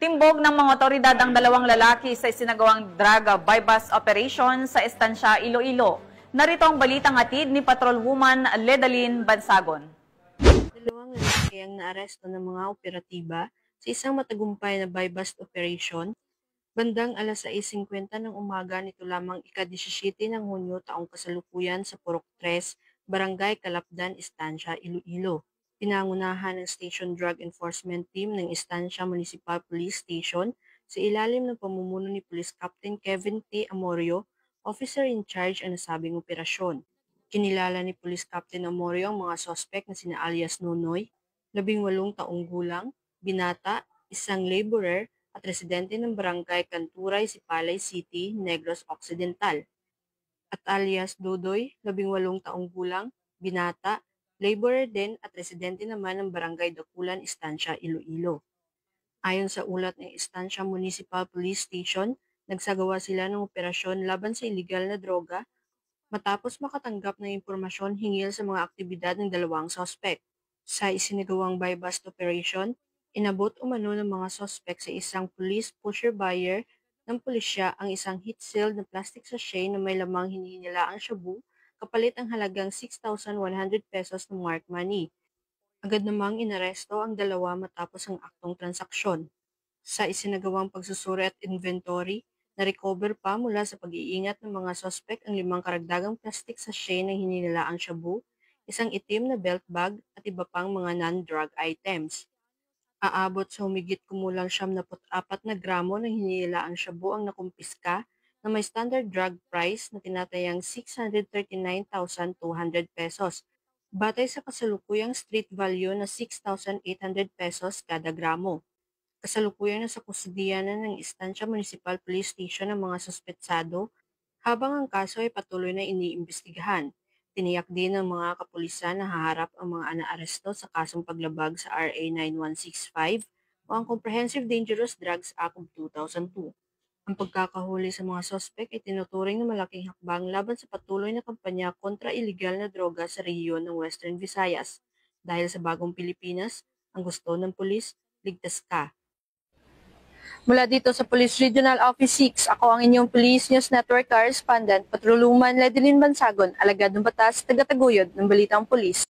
Timbog ng mga otoridad ang dalawang lalaki sa isinagawang drug buy-bust operation sa Estancia, Iloilo. Narito ang balitang hatid ni Patrolwoman Ledalyn Bansagon. Dalawang lalaki ang naaresto ng mga operatiba sa isang matagumpay na buy-bust operation bandang alas 6:50 ng umaga nito lamang ika-17 ng Hunyo taong kasalukuyan sa Purok 3, Barangay Calapdan, Estancia, Iloilo. Pinangunahan ng Station Drug Enforcement Team ng Estancia Municipal Police Station sa ilalim ng pamumuno ni Police Captain Kevin T. Amorio, officer in charge ang nasabing operasyon. Kinilala ni Police Captain Amorio ang mga sospek na sina alias Nonoy, 18 taong gulang, binata, isang laborer at residente ng Barangay Canturay, Sipalay City, Negros Occidental, at alias Dodoy, 18 taong gulang, binata, laborer din at residente naman ng Barangay Dakulan, Estancia, Iloilo. Ayon sa ulat ng Estancia Municipal Police Station, nagsagawa sila ng operasyon laban sa iligal na droga matapos makatanggap ng impormasyon hinggil sa mga aktibidad ng dalawang sospek. Sa isinagawang buy-bust operation, inabot umano ng mga sospek sa isang police pusher-buyer ng pulisya ang isang heat-sealed na plastic sachet na may lamang hinihinilaang shabu kapalit ang halagang 6,100 pesos na marked money. Agad namang inaresto ang dalawa matapos ang aktong transaksyon. Sa isinagawang pagsusuri at inventory, na-recover pa mula sa pag-iingat ng mga sospek ang 5 karagdagang plastic sachet na hininilaang shabu, isang itim na belt bag at iba pang mga non-drug items. Aabot sa humigit kumulang 74 na gramo ng hininilaang shabu ang nakumpiska na may standard drug price na tinatayang 639,200 pesos, batay sa kasalukuyang street value na 6,800 pesos kada gramo. Kasalukuyang nasa kustudiyanan ng Estancia Municipal Police Station ang mga suspetsado habang ang kaso ay patuloy na iniimbestigahan. Tiniyak din ng mga kapulisan na haharap ang mga naaresto sa kasong paglabag sa RA 9165 o ang Comprehensive Dangerous Drugs Act of 2002. Ang pagkakahuli sa mga sospek ay tinuturing na malaking hakbang laban sa patuloy na kampanya kontra iligal na droga sa rehiyon ng Western Visayas. Dahil sa bagong Pilipinas, ang gusto ng pulis, ligtas ka. Mula dito sa Police Regional Office 6, ako ang inyong Police News Network Correspondent, Patrolwoman Ledalyn Bansagon, alagad ng batas, taga-taguyod ng Balitang Pulis.